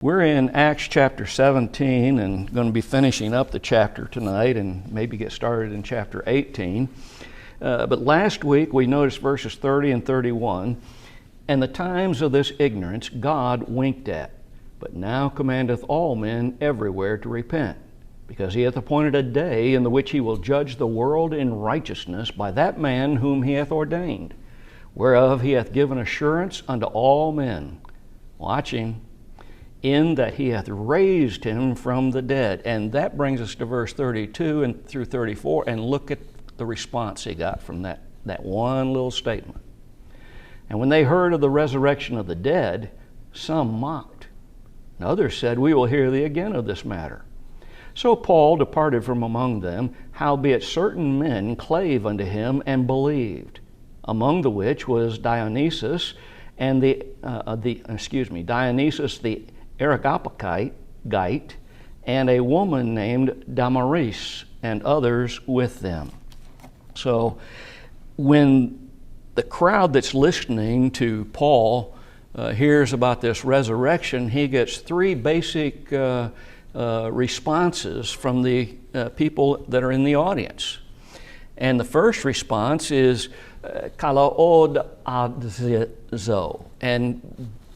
We're in Acts chapter 17 and going to be finishing up the chapter tonight and maybe get started in chapter 18. But last week we noticed verses 30 and 31, "And the times of this ignorance God winked at, but now commandeth all men everywhere to repent, because he hath appointed a day in the which he will judge the world in righteousness by that man whom he hath ordained, whereof he hath given assurance unto all men." Watch him. "In that he hath raised him from the dead." And that brings us to verse 32 and through 34, and look at the response he got from that one little statement. "And when they heard of the resurrection of the dead, some mocked, and others said, We will hear thee again of this matter. So Paul departed from among them, howbeit certain men clave unto him and believed, among the which was Dionysius the Areopagite, and a woman named Damaris, and others with them." So when the crowd that's listening to Paul hears about this resurrection, he gets three basic responses from the people that are in the audience. And the first response is kalaod adzo, and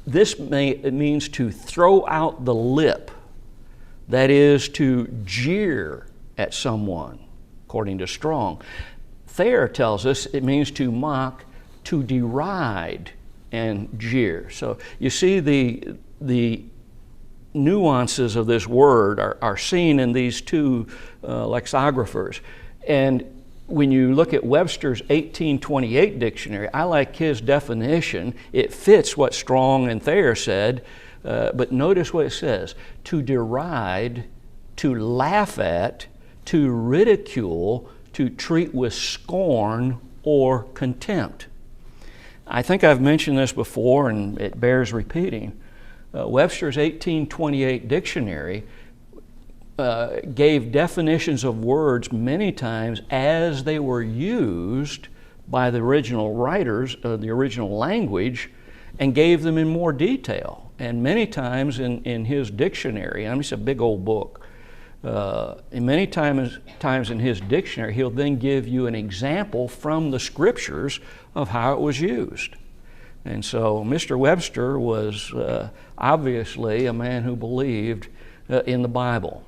this means to throw out the lip, that is, to jeer at someone, according to Strong. Thayer tells us it means to mock, to deride, and jeer. So you see the nuances of this word are seen in these two lexicographers. And when you look at Webster's 1828 dictionary, I like his definition. It fits what Strong and Thayer said, but notice what it says: to deride, to laugh at, to ridicule, to treat with scorn or contempt. I think I've mentioned this before, and it bears repeating. Webster's 1828 dictionary gave definitions of words many times as they were used by the original writers of the original language, and gave them in more detail. And many times in his dictionary, it's a big old book, and many times in his dictionary, he'll then give you an example from the scriptures of how it was used. And so Mr. Webster was obviously a man who believed in the Bible.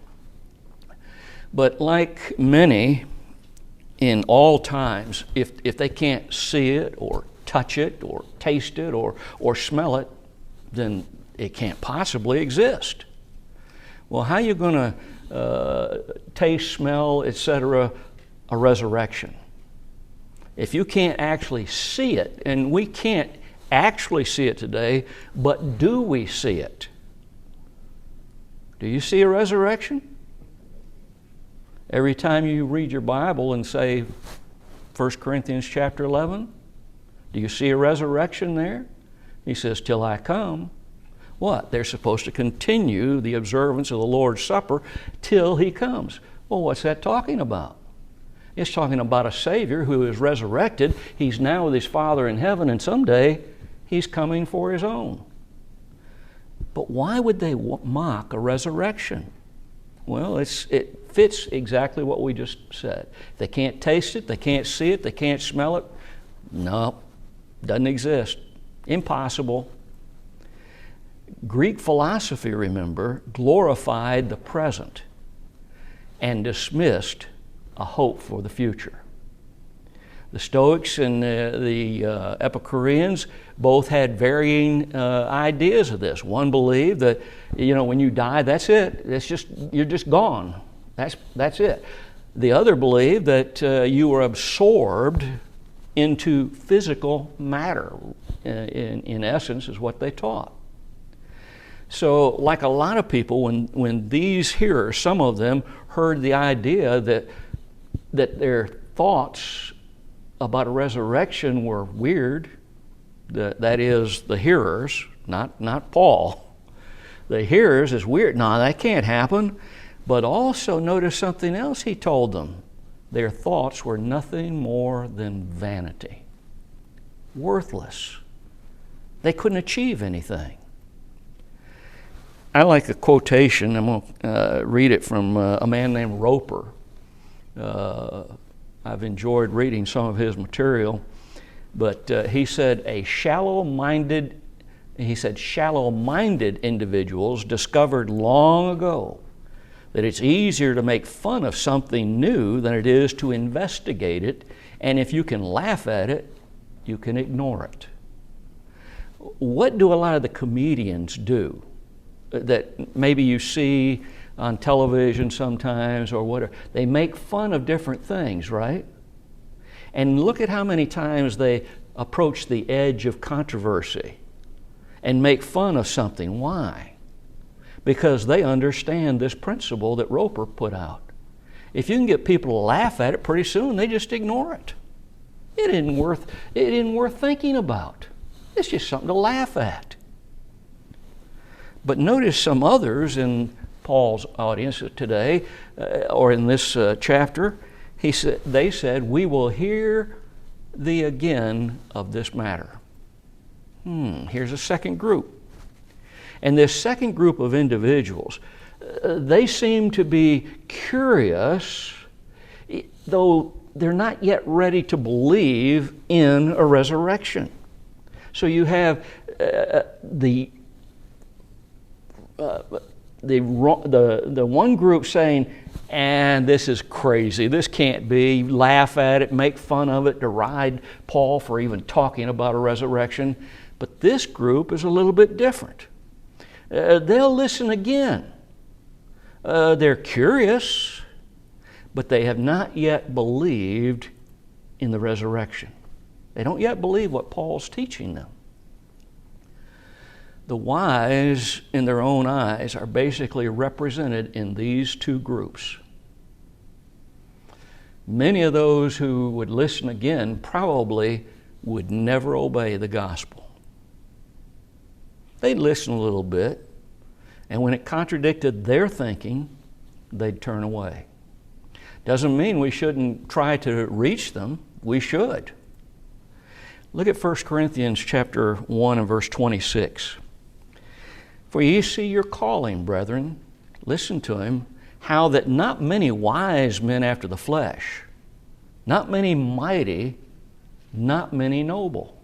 But like many in all times, if they can't see it or touch it or taste it or smell it, then it can't possibly exist. Well, how are you going to taste, smell, etc., a resurrection? If you can't actually see it, and we can't actually see it today, but do we see it? Do you see a resurrection? Every time you read your Bible and say 1 Corinthians chapter 11, do you see a resurrection there? He says, "Till I come." What? They're supposed to continue the observance of the Lord's Supper till He comes. Well, what's that talking about? It's talking about a Savior who is resurrected. He's now with His Father in heaven, and someday He's coming for His own. But why would they mock a resurrection? Well, it fits exactly what we just said. They can't taste it, they can't see it, they can't smell it. No, doesn't exist. Impossible. Greek philosophy, remember, glorified the present and dismissed a hope for the future. The Stoics and the Epicureans both had varying ideas of this. One believed that, when you die, that's it. You're just gone. That's it. The other believed that you were absorbed into physical matter, in essence, is what they taught. So, like a lot of people, when these hearers, some of them, heard the idea that their thoughts about a resurrection were weird, that is, the hearers, not Paul. The hearers is weird. No, that can't happen. But also notice something else he told them. Their thoughts were nothing more than vanity. Worthless. They couldn't achieve anything. I like a quotation. I'm going to read it from a man named Roper. I've enjoyed reading some of his material, but he said, shallow-minded individuals discovered long ago that it's easier to make fun of something new than it is to investigate it, and if you can laugh at it, you can ignore it. What do a lot of the comedians do that maybe you see on television sometimes or whatever? They make fun of different things, right? And look at how many times they approach the edge of controversy and make fun of something. Why? Because they understand this principle that Roper put out. If you can get people to laugh at it, pretty soon they just ignore it. It isn't worth thinking about. It's just something to laugh at. But notice some others in Paul's audience today, or in this chapter, they said, "We will hear thee again of this matter." Here's a second group. And this second group of individuals, they seem to be curious, though they're not yet ready to believe in a resurrection. So you have the one group saying, "And this is crazy. This can't be." Laugh at it, make fun of it, deride Paul for even talking about a resurrection. But this group is a little bit different. They'll listen again. They're curious, but they have not yet believed in the resurrection. They don't yet believe what Paul's teaching them. The wise in their own eyes are basically represented in these two groups. Many of those who would listen again probably would never obey the gospel. They'd listen a little bit, and when it contradicted their thinking, they'd turn away. Doesn't mean we shouldn't try to reach them. We should. Look at 1 Corinthians chapter 1 and verse 26. "For ye see your calling, brethren," listen to him, "how that not many wise men after the flesh, not many mighty, not many noble."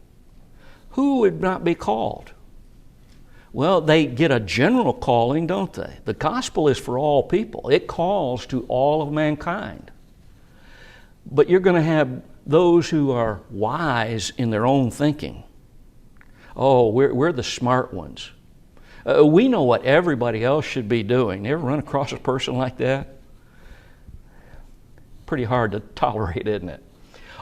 Who would not be called? Well, they get a general calling, don't they? The gospel is for all people. It calls to all of mankind. But you're going to have those who are wise in their own thinking. Oh, we're the smart ones. We know what everybody else should be doing. You ever run across a person like that? Pretty hard to tolerate, isn't it?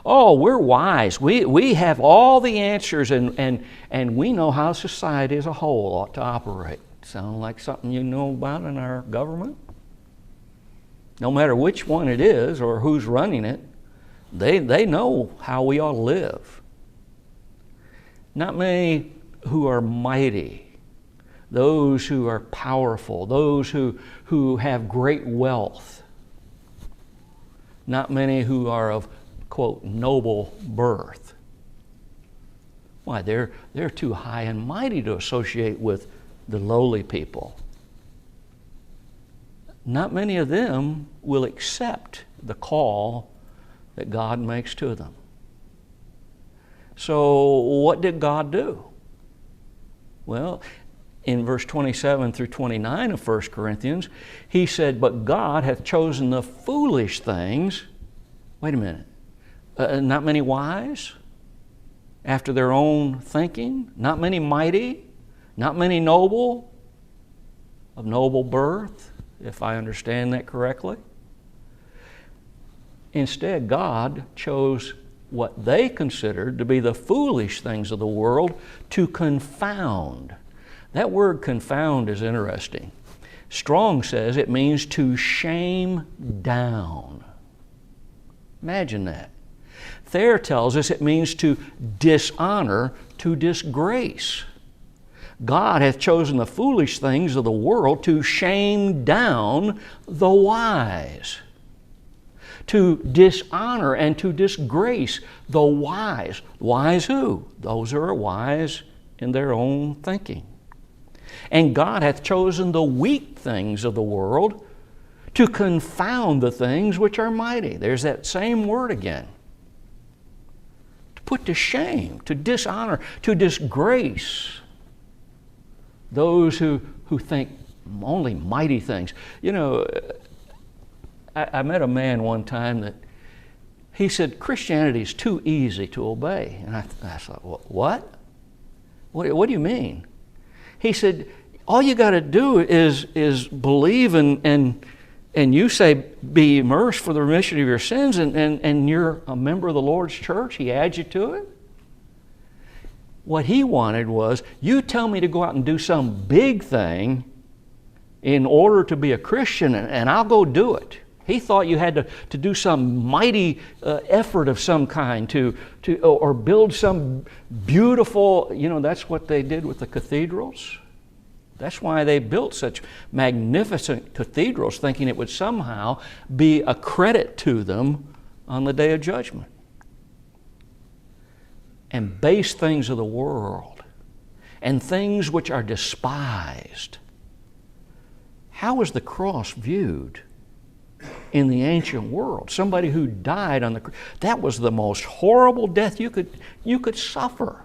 Oh, we're wise. We have all the answers, and we know how society as a whole ought to operate. Sound like something you know about in our government? No matter which one it is or who's running it, they know how we ought to live. Not many who are mighty, those who are powerful, those who have great wealth. Not many who are of, quote, noble birth. Why, they're too high and mighty to associate with the lowly people. Not many of them will accept the call that God makes to them. So what did God do? Well, in verse 27 through 29 of 1 Corinthians, he said, "But God hath chosen the foolish things." Wait a minute. Not many wise after their own thinking, not many mighty, not many noble, of noble birth, if I understand that correctly. Instead, God chose what they considered to be the foolish things of the world to confound. That word confound is interesting. Strong says it means to shame down. Imagine that. Thayer tells us it means to dishonor, to disgrace. God hath chosen the foolish things of the world to shame down the wise. To dishonor and to disgrace the wise. Wise who? Those who are wise in their own thinking. And God hath chosen the weak things of the world to confound the things which are mighty. There's that same word again. To put to shame, to dishonor, to disgrace those who think only mighty things. You know, I met a man one time that he said, Christianity is too easy to obey. And I thought, what? What do you mean? He said, all you got to do is believe and you say, be immersed for the remission of your sins, and you're a member of the Lord's church. He adds you to it. What he wanted was, you tell me to go out and do some big thing in order to be a Christian, and I'll go do it. He thought you had to do some mighty effort of some kind or build some beautiful, that's what they did with the cathedrals. That's why they built such magnificent cathedrals, thinking it would somehow be a credit to them on the day of judgment. And base things of the world and things which are despised. How is the cross viewed in the ancient world? Somebody who died on the cross, that was the most horrible death you could suffer.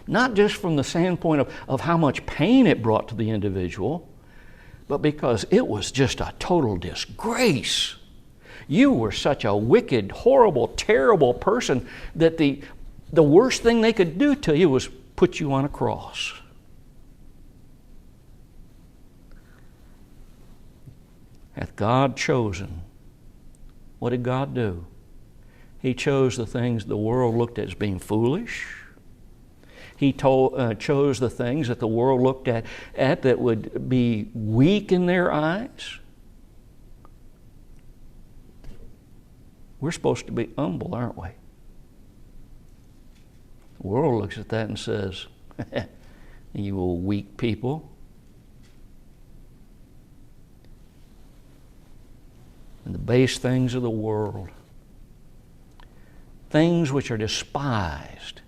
Not just from the standpoint of how much pain it brought to the individual, but because it was just a total disgrace. You were such a wicked, horrible, terrible person that the worst thing they could do to you was put you on a cross. Hath God chosen? What did God do? He chose the things the world looked at as being foolish. He chose the things that the world looked at that would be weak in their eyes. We're supposed to be humble, aren't we? The world looks at that and says, you old weak people. And the base things of the world, things which are despised,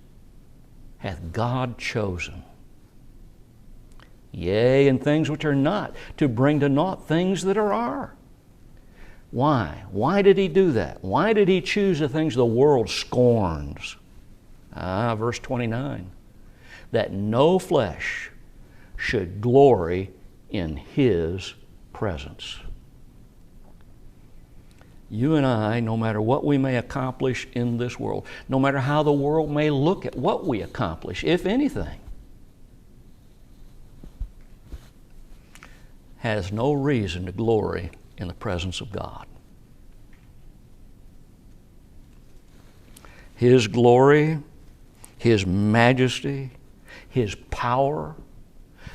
hath God chosen. Yea, and things which are not, to bring to naught things that are. Why? Why did He do that? Why did He choose the things the world scorns? Verse 29. That no flesh should glory in His presence. You and I, no matter what we may accomplish in this world, no matter how the world may look at what we accomplish, if anything, has no reason to glory in the presence of God. His glory, His majesty, His power.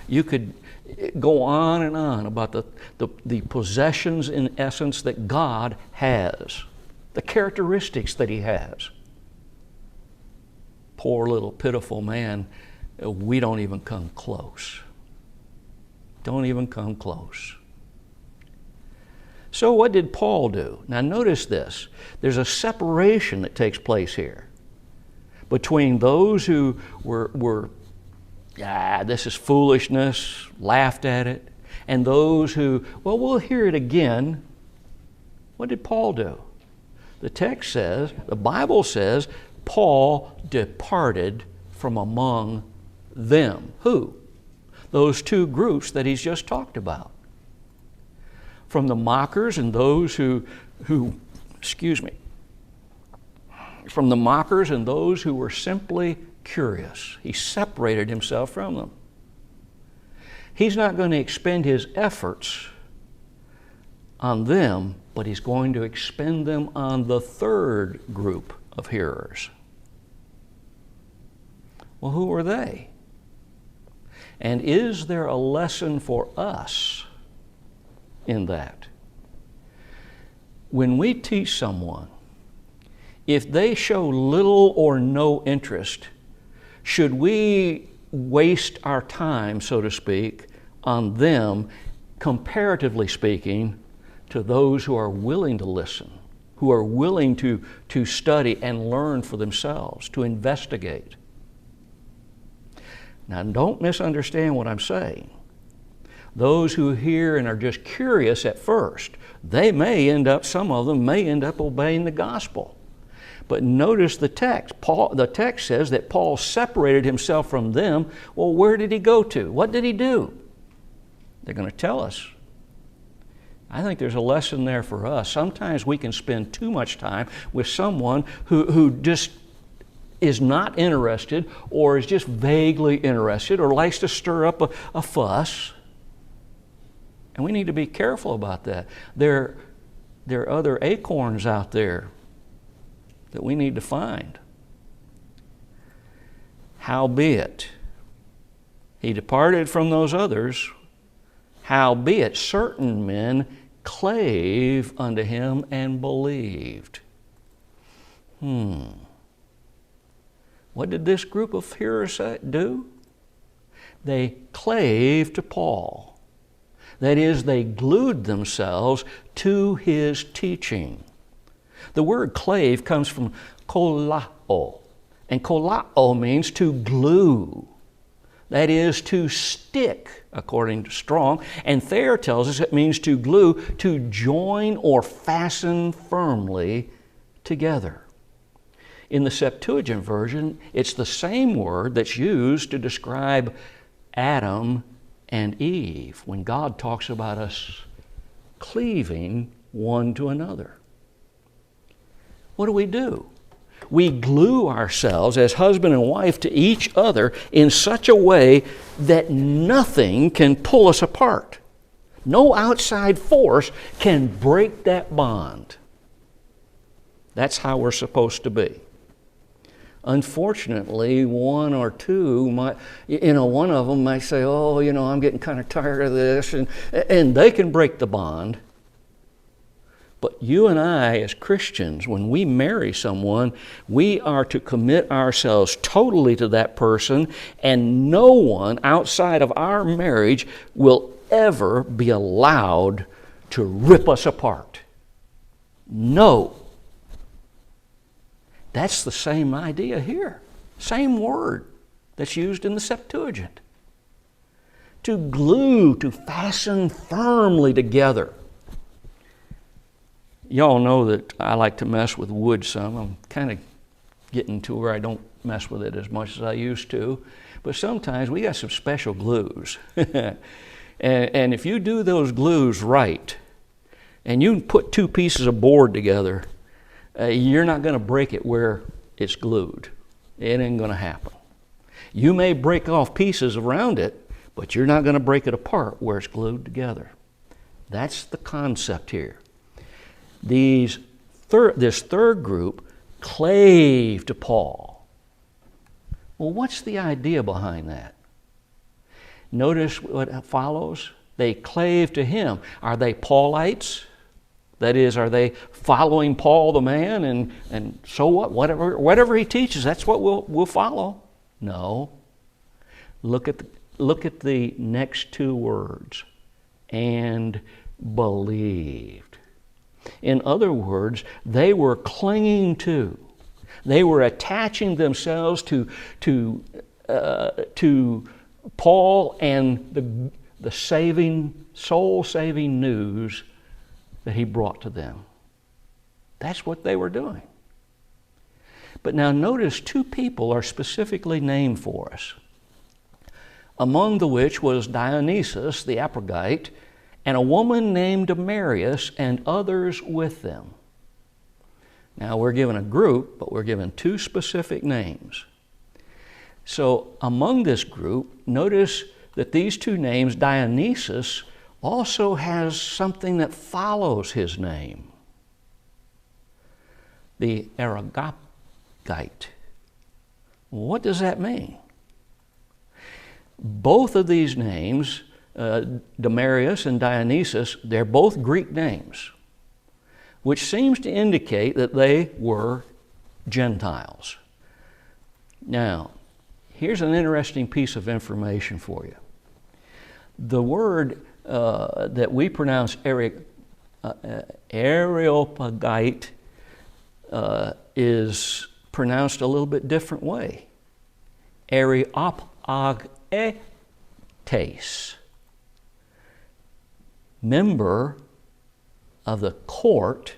You could go on and on about the possessions, in essence, that God has, the characteristics that He has. Poor little pitiful man, we don't even come close. Don't even come close. So what did Paul do? Now notice this. There's a separation that takes place here between those who were this is foolishness, laughed at it, and those who, we'll hear it again. What did Paul do? The text says, the Bible says, Paul departed from among them. Who? Those two groups that he's just talked about. From the mockers and those from the mockers and those who were simply curious. He separated himself from them. He's not going to expend his efforts on them, but he's going to expend them on the third group of hearers. Well, who are they? And is there a lesson for us in that? When we teach someone, if they show little or no interest, should we waste our time, so to speak, on them, comparatively speaking, to those who are willing to listen, who are willing to study and learn for themselves, to investigate? Now, don't misunderstand what I'm saying. Those who hear and are just curious at first, some of them may end up obeying the gospel. But notice the text. The text says that Paul separated himself from them. Well, where did he go to? What did he do? They're going to tell us. I think there's a lesson there for us. Sometimes we can spend too much time with someone who just is not interested, or is just vaguely interested, or likes to stir up a fuss. And we need to be careful about that. There are other acorns out there that we need to find. Howbeit, he departed from those others. Howbeit, certain men clave unto him and believed. What did this group of hearers do? They clave to Paul. That is, they glued themselves to his teaching. The word clave comes from kolao, and kolao means to glue. That is, to stick, according to Strong. And Thayer tells us it means to glue, to join or fasten firmly together. In the Septuagint version, it's the same word that's used to describe Adam and Eve when God talks about us cleaving one to another. What do? We glue ourselves as husband and wife to each other in such a way that nothing can pull us apart. No outside force can break that bond. That's how we're supposed to be. Unfortunately, one or two might, one of them might say, I'm getting kind of tired of this, and they can break the bond. But you and I, as Christians, when we marry someone, we are to commit ourselves totally to that person, and no one outside of our marriage will ever be allowed to rip us apart. No. That's the same idea here. Same word that's used in the Septuagint. To glue, to fasten firmly together. Y'all know that I like to mess with wood some. I'm kind of getting to where I don't mess with it as much as I used to. But sometimes we got some special glues. and if you do those glues right, and you put two pieces of board together, you're not going to break it where it's glued. It ain't going to happen. You may break off pieces around it, but you're not going to break it apart where it's glued together. That's the concept here. This third group clave to Paul. Well, what's the idea behind that? Notice what follows. They clave to him. Are they Paulites? That is, are they following Paul the man, and so what? Whatever he teaches, that's what we'll follow? No. Look at the next two words. And believed. In other words, they were clinging to, they were attaching themselves to Paul and the soul-saving news that he brought to them. That's what they were doing. But now notice two people are specifically named for us, among the which was Dionysius the Areopagite, and a woman named Damaris, and others with them. Now we're given a group, but we're given two specific names. So among this group, notice that these two names, Dionysius, also has something that follows his name. The Areopagite. What does that mean? Both of these names, Damaris and Dionysius, they're both Greek names, which seems to indicate that they were Gentiles. Now, here's an interesting piece of information for you. The word that we pronounce Areopagite is pronounced a little bit different way. Areopagetes. member of the court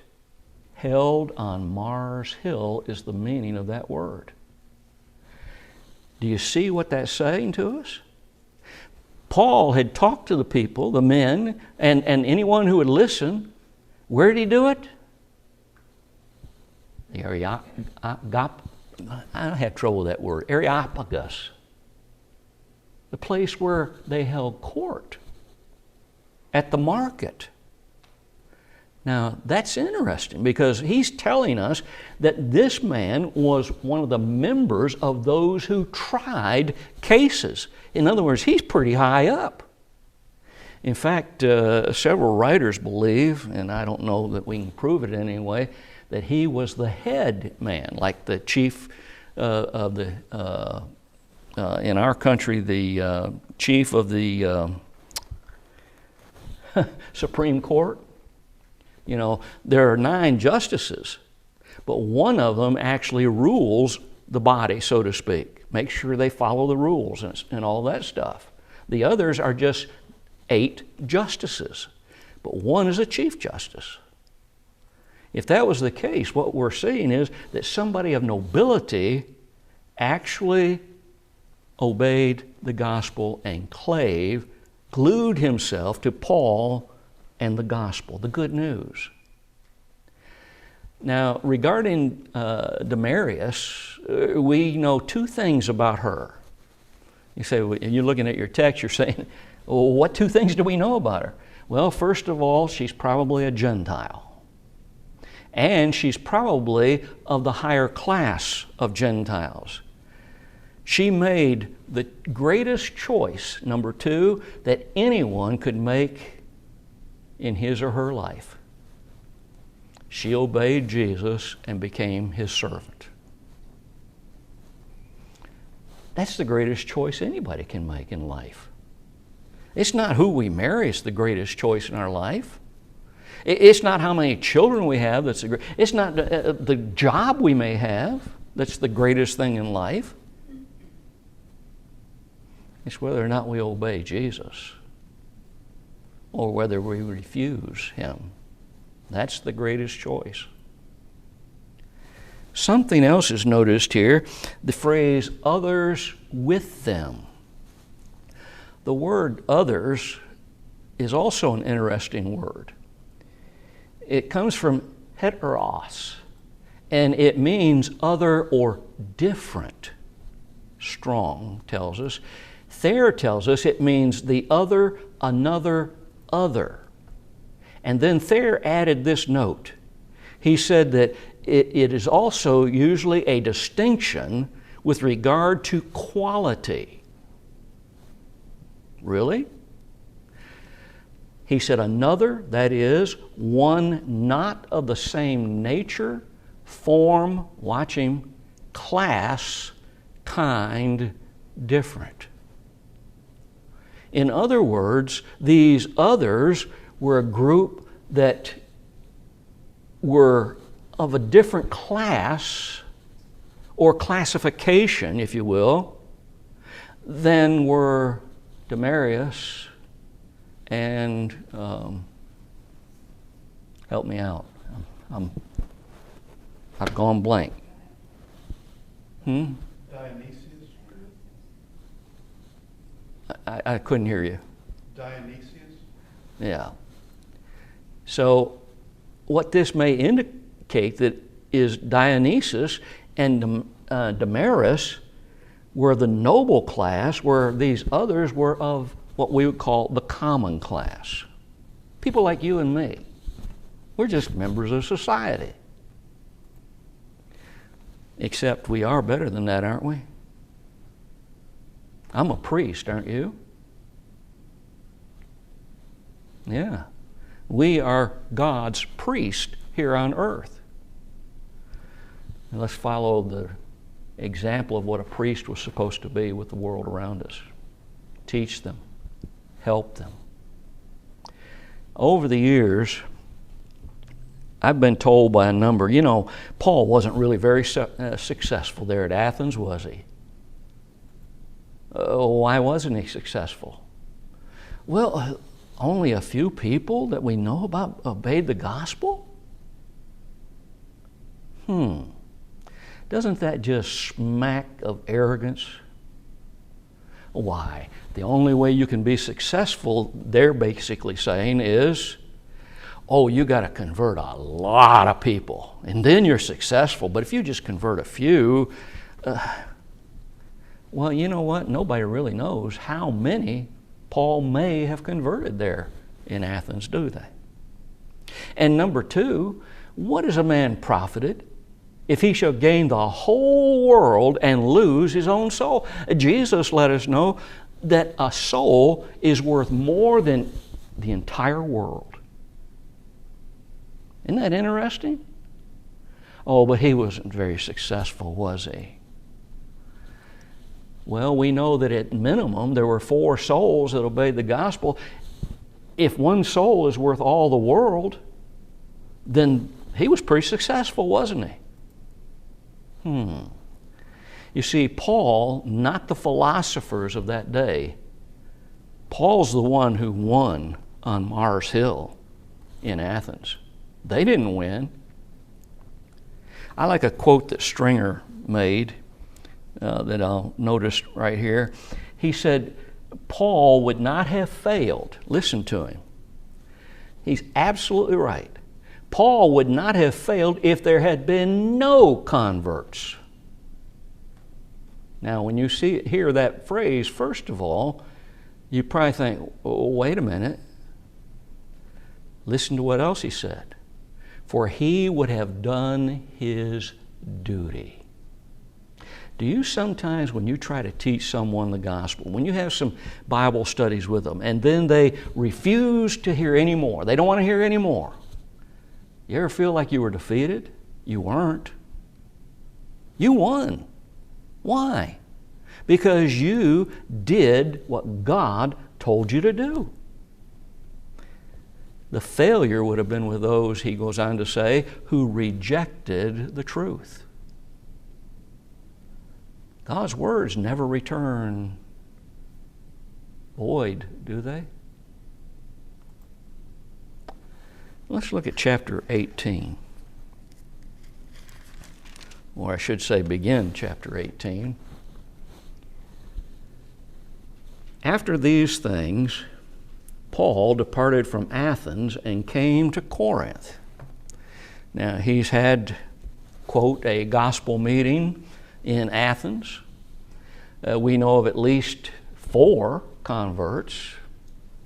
held on Mars Hill is the meaning of that word. Do you see what that's saying to us? Paul had talked to the people, the men, and anyone who would listen. Where did he do it? I have trouble with that word. Areopagus. The place where they held court. At the market. Now, that's interesting because he's telling us that this man was one of the members of those who tried cases. In other words, he's pretty high up. In fact, several writers believe, and I don't know that we can prove it anyway, that he was the head man, like the chief of the, in our country, the chief of the Supreme Court. You know, there are 9 justices, but one of them actually rules the body, so to speak. Make sure they follow the rules and all that stuff. The others are just 8 justices, but one is a chief justice. If that was the case, what we're seeing is that somebody of nobility actually obeyed the gospel and glued himself to Paul and the gospel, the good news. Now, regarding Damaris, we know 2 things about her. You say, you're looking at your text, you're saying, well, what 2 things do we know about her? Well, first of all, she's probably a Gentile. And she's probably of the higher class of Gentiles. She made the greatest choice, number 2, that anyone could make in his or her life. She obeyed Jesus and became his servant. That's the greatest choice anybody can make in life. It's not who we marry is the greatest choice in our life. It's not how many children we have that's it's not the job we may have that's the greatest thing in life. It's whether or not we obey Jesus or whether we refuse him. That's the greatest choice. Something else is noticed here, the phrase others with them. The word others is also an interesting word. It comes from heteros, and it means other or different. Strong tells us. Thayer tells us it means the other, another, other. And then Thayer added this note. He said that it is also usually a distinction with regard to quality. Really? He said another, that is, one not of the same nature, form, watch him, class, kind, different. In other words, these others were a group that were of a different class or classification, if you will, than were Damaris and help me out. I've gone blank. Dionysius? I couldn't hear you. Dionysius? Yeah. So what this may indicate that is Dionysus and Damaris were the noble class, where these others were of what we would call the common class. People like you and me. We're just members of society. Except we are better than that, aren't we? I'm a priest, aren't you? Yeah. We are God's priest here on earth. And let's follow the example of what a priest was supposed to be with the world around us. Teach them. Help them. Over the years, I've been told by a number, Paul wasn't really very successful there at Athens, was he? Why wasn't he successful? Well, only a few people that we know about obeyed the gospel? Doesn't that just smack of arrogance? Why? The only way you can be successful, they're basically saying, is, oh, you got to convert a lot of people, and then you're successful. But if you just convert a few, well, you know what? Nobody really knows how many Paul may have converted there in Athens, do they? And number two, what is a man profited if he shall gain the whole world and lose his own soul? Jesus let us know that a soul is worth more than the entire world. Isn't that interesting? Oh, but he wasn't very successful, was he? Well, we know that at minimum there were 4 souls that obeyed the gospel. If one soul is worth all the world, then he was pretty successful, wasn't he? You see, Paul, not the philosophers of that day, Paul's the one who won on Mars Hill in Athens. They didn't win. I like a quote that Stringer made that I'll notice right here. He said, Paul would not have failed. Listen to him. He's absolutely right. Paul would not have failed if there had been no converts. Now, when you hear that phrase, first of all, you probably think, oh, wait a minute. Listen to what else he said. For he would have done his duty. Do you sometimes, when you try to teach someone the gospel, when you have some Bible studies with them, and then they refuse to hear any more, they don't want to hear any more, you ever feel like you were defeated? You weren't. You won. Why? Because you did what God told you to do. The failure would have been with those, he goes on to say, who rejected the truth. God's words never return void, do they? Let's look at chapter 18. Or I should say begin chapter 18. After these things, Paul departed from Athens and came to Corinth. Now, he's had, quote, a gospel meeting in Athens. We know of at least 4 converts.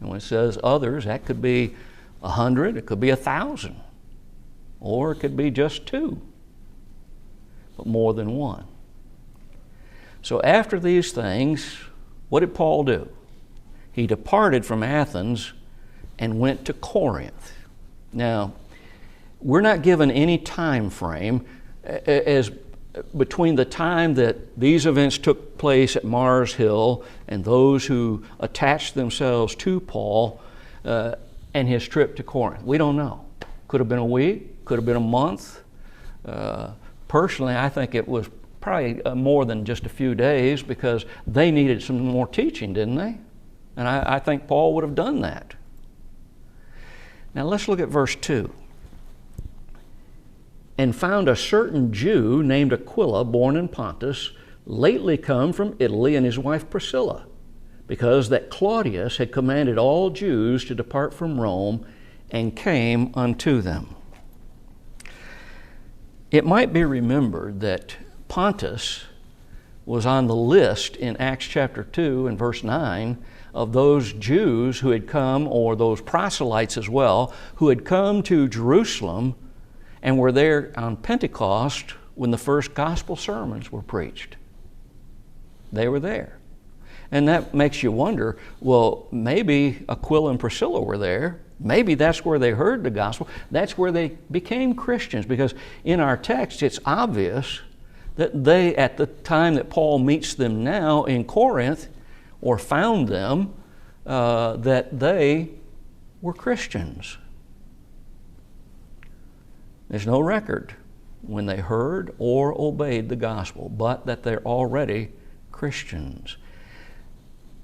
And when it says others, that could be 100, it could be 1,000, or it could be just 2, but more than 1. So after these things, what did Paul do? He departed from Athens and went to Corinth. Now, we're not given any time frame as between the time that these events took place at Mars Hill and those who attached themselves to Paul and his trip to Corinth. We don't know. Could have been a week, could have been a month. Personally, I think it was probably more than just a few days because they needed some more teaching, didn't they? And I think Paul would have done that. Now let's look at verse 2. And found a certain Jew named Aquila, born in Pontus, lately come from Italy, and his wife Priscilla, because that Claudius had commanded all Jews to depart from Rome, and came unto them. It might be remembered that Pontus was on the list in Acts chapter 2 and verse 9 of those Jews who had come, or those proselytes as well, who had come to Jerusalem and were there on Pentecost when the first gospel sermons were preached. They were there. And that makes you wonder, well, maybe Aquila and Priscilla were there. Maybe that's where they heard the gospel. That's where they became Christians, because in our text it's obvious that they, at the time that Paul meets them now in Corinth, or found them, that they were Christians. There's no record when they heard or obeyed the gospel, but that they're already Christians.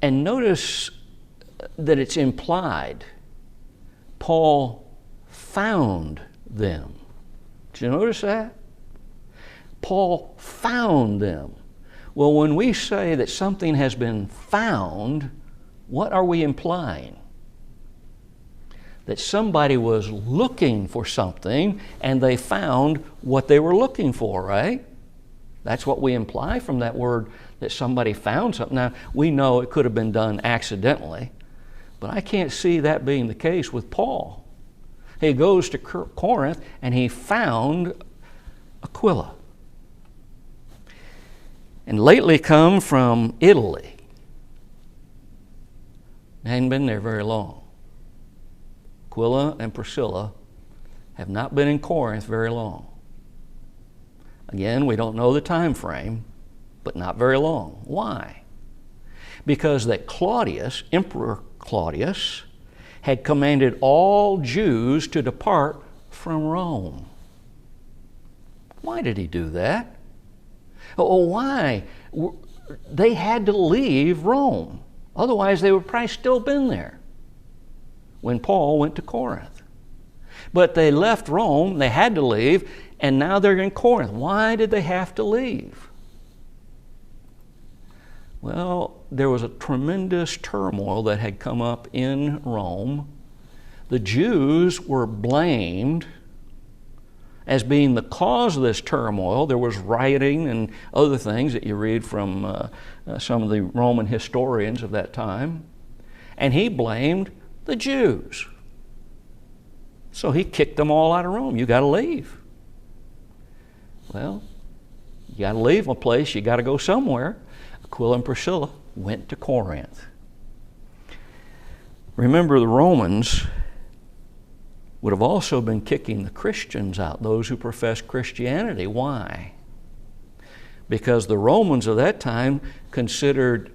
And notice that it's implied Paul found them. Did you notice that? Paul found them. Well, when we say that something has been found, what are we implying? That somebody was looking for something and they found what they were looking for, right? That's what we imply from that word, that somebody found something. Now, we know it could have been done accidentally, but I can't see that being the case with Paul. He goes to Corinth and he found Aquila. And lately come from Italy. They hadn't been there very long. Aquila and Priscilla have not been in Corinth very long. Again, we don't know the time frame, but not very long. Why? Because that Claudius, Emperor Claudius, had commanded all Jews to depart from Rome. Why did he do that? Oh, why? They had to leave Rome. Otherwise, they would probably still been there when Paul went to Corinth. But they left Rome, they had to leave, and now they're in Corinth. Why did they have to leave? Well, there was a tremendous turmoil that had come up in Rome. The Jews were blamed as being the cause of this turmoil. There was rioting and other things that you read from some of the Roman historians of that time. And he blamed the Jews. So he kicked them all out of Rome. You got to leave. Well, you got to leave a place, you got to go somewhere. Aquila and Priscilla went to Corinth. Remember, the Romans would have also been kicking the Christians out, those who professed Christianity. Why? Because the Romans of that time considered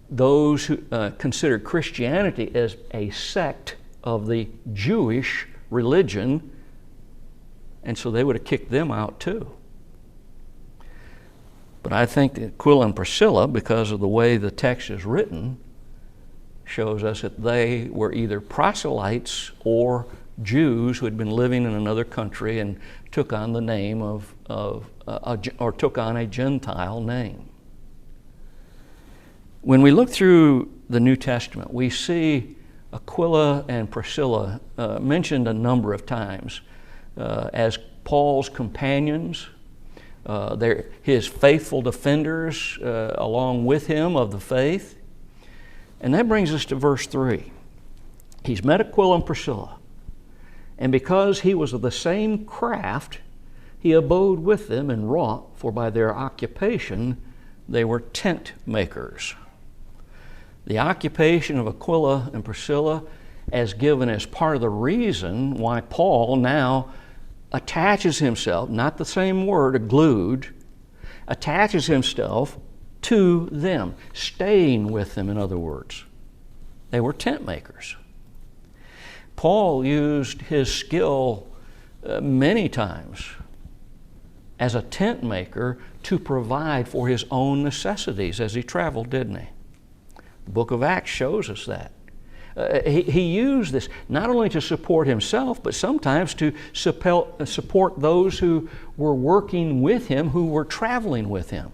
those who considered Christianity as a sect of the Jewish religion, and so they would have kicked them out too. But I think that Aquila and Priscilla, because of the way the text is written, shows us that they were either proselytes or Jews who had been living in another country and took on the name or took on a Gentile name. When we look through the New Testament, we see Aquila and Priscilla mentioned a number of times as Paul's companions. They're his faithful defenders along with him of the faith. And that brings us to verse 3. He's met Aquila and Priscilla, and because he was of the same craft, he abode with them and wrought, for by their occupation they were tent makers. The occupation of Aquila and Priscilla as given as part of the reason why Paul now attaches himself, not the same word, glued, attaches himself to them, staying with them, in other words. They were tent makers. Paul used his skill many times as a tent maker to provide for his own necessities as he traveled, didn't he? The book of Acts shows us that. He used this not only to support himself, but sometimes to support those who were working with him, who were traveling with him.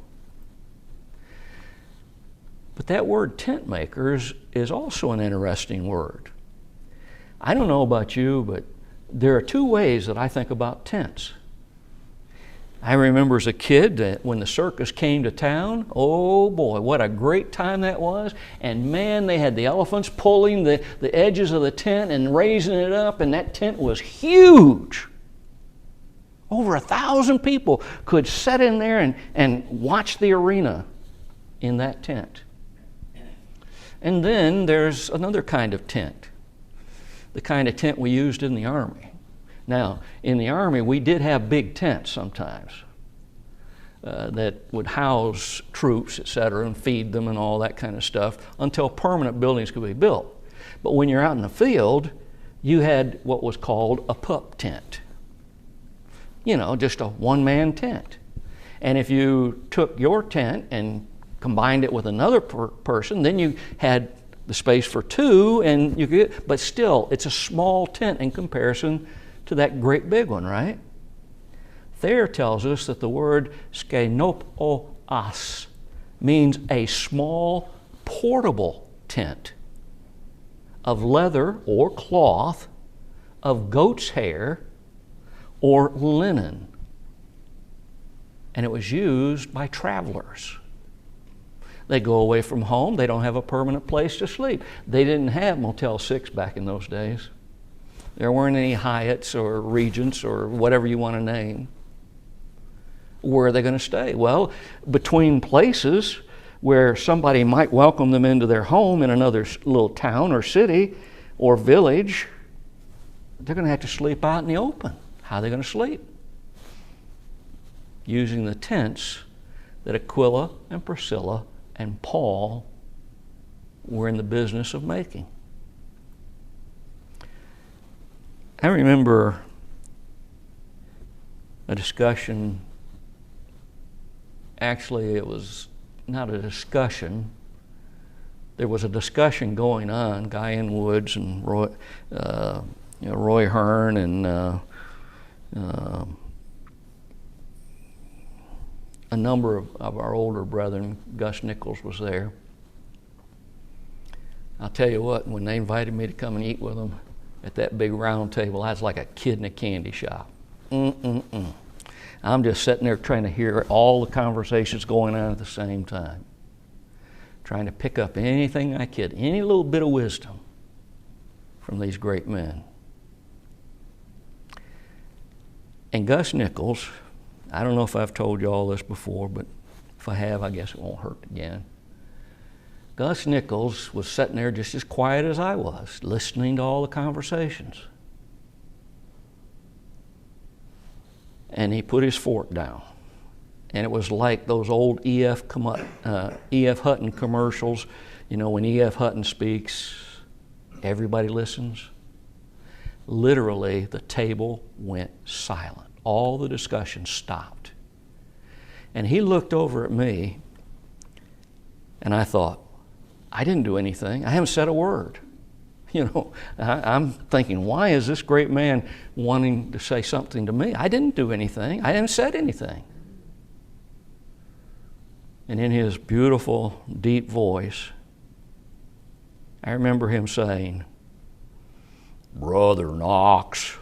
But that word tent makers is also an interesting word. I don't know about you, but there are two ways that I think about tents. I remember as a kid that when the circus came to town, oh boy, what a great time that was. And man, they had the elephants pulling the edges of the tent and raising it up, and that tent was huge. Over 1,000 people could sit in there and watch the arena in that tent. And then there's another kind of tent, the kind of tent we used in the Army. Now, in the Army, we did have big tents sometimes that would house troops, etc., and feed them and all that kind of stuff until permanent buildings could be built. But when you're out in the field, you had what was called a pup tent. You know, just a one-man tent. And if you took your tent and combined it with another person, then you had the space for two, and you get, but still, it's a small tent in comparison to that great big one, right? Thayer tells us that the word skenopoas means a small, portable tent of leather or cloth, of goat's hair or linen. And it was used by travelers. They go away from home. They don't have a permanent place to sleep. They didn't have Motel 6 back in those days. There weren't any Hyatts or Regents or whatever you want to name. Where are they going to stay? Well, between places where somebody might welcome them into their home in another little town or city or village, they're going to have to sleep out in the open. How are they going to sleep? Using the tents that Aquila and Priscilla and Paul were in the business of making. I remember a discussion. Actually, it was not a discussion. There was a discussion going on. Guy N. Woods and Roy Hearn and a number of our older brethren. Gus Nichols was there. I'll tell you what, when they invited me to come and eat with them at that big round table, I was like a kid in a candy shop. I'm just sitting there trying to hear all the conversations going on at the same time, trying to pick up anything I could, any little bit of wisdom from these great men. And Gus Nichols, I don't know if I've told you all this before, but if I have, I guess it won't hurt again. Gus Nichols was sitting there just as quiet as I was, listening to all the conversations. And he put his fork down. And it was like those old E.F. Hutton commercials. You know, when E.F. Hutton speaks, everybody listens. Literally, the table went silent. All the discussion stopped. And he looked over at me, and I thought, I didn't do anything. I haven't said a word. You know, I'm thinking, why is this great man wanting to say something to me? I didn't do anything. I haven't said anything. And in his beautiful, deep voice, I remember him saying, Brother Knox,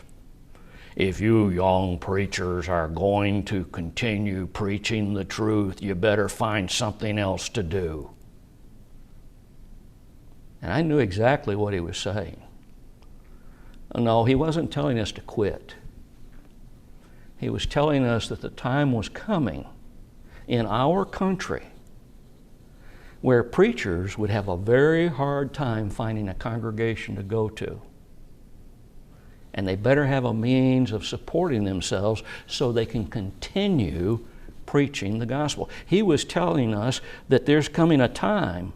if you young preachers are going to continue preaching the truth, you better find something else to do. And I knew exactly what he was saying. No, he wasn't telling us to quit. He was telling us that the time was coming in our country where preachers would have a very hard time finding a congregation to go to. And they better have a means of supporting themselves so they can continue preaching the gospel. He was telling us that there's coming a time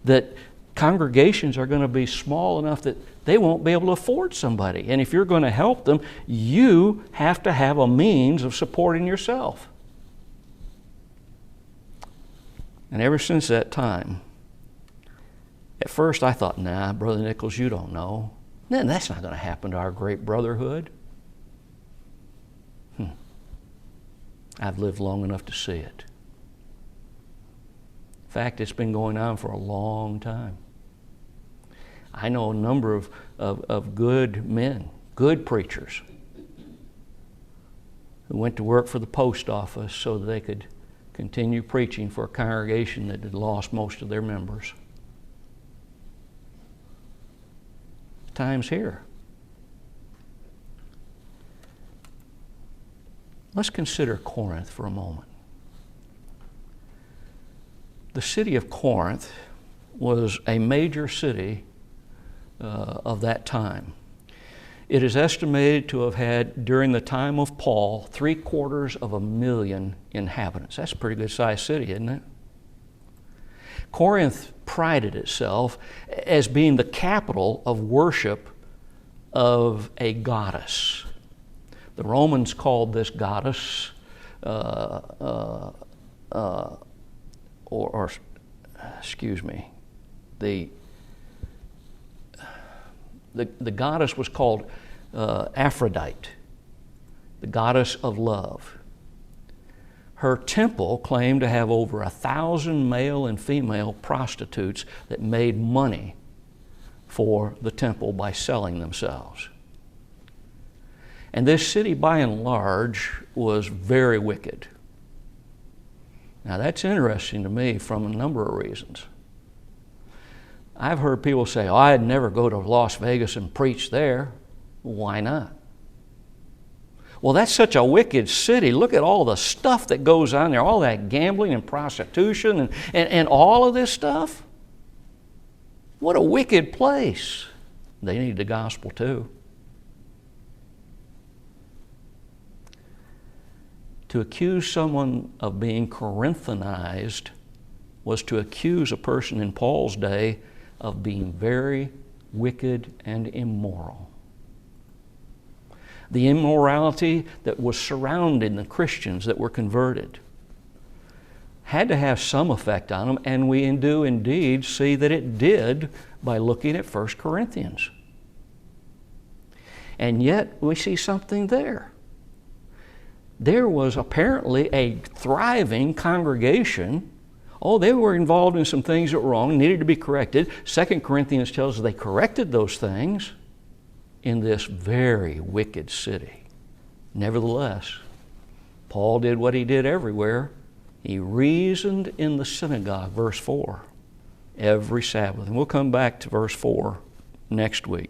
that congregations are going to be small enough that they won't be able to afford somebody. And if you're going to help them, you have to have a means of supporting yourself. And ever since that time, at first I thought, nah, Brother Nichols, you don't know. Then that's not going to happen to our great brotherhood. I've lived long enough to see it. In fact, it's been going on for a long time. I know a number of good men, good preachers, who went to work for the post office so that they could continue preaching for a congregation that had lost most of their members. Time's here. Let's consider Corinth for a moment. The city of Corinth was a major city of that time. It is estimated to have had, during the time of Paul, 750,000 inhabitants. That's a pretty good sized city, isn't it? Corinth prided itself as being the capital of worship of a goddess. The Romans called this goddess, The goddess was called Aphrodite, the goddess of love. Her temple claimed to have over 1,000 male and female prostitutes that made money for the temple by selling themselves. And this city, by and large, was very wicked. Now, that's interesting to me from a number of reasons. I've heard people say, oh, I'd never go to Las Vegas and preach there. Why not? Well, that's such a wicked city. Look at all the stuff that goes on there, all that gambling and prostitution and all of this stuff. What a wicked place. They need the gospel too. To accuse someone of being Corinthianized was to accuse a person in Paul's day of being very wicked and immoral. The immorality that was surrounding the Christians that were converted had to have some effect on them, and we do indeed see that it did by looking at 1 Corinthians. And yet we see something there. There was apparently a thriving congregation. Oh, they were involved in some things that were wrong, needed to be corrected. 2 Corinthians tells us they corrected those things in this very wicked city. Nevertheless, Paul did what he did everywhere. He reasoned in the synagogue, verse 4, every Sabbath. And we'll come back to verse 4 next week.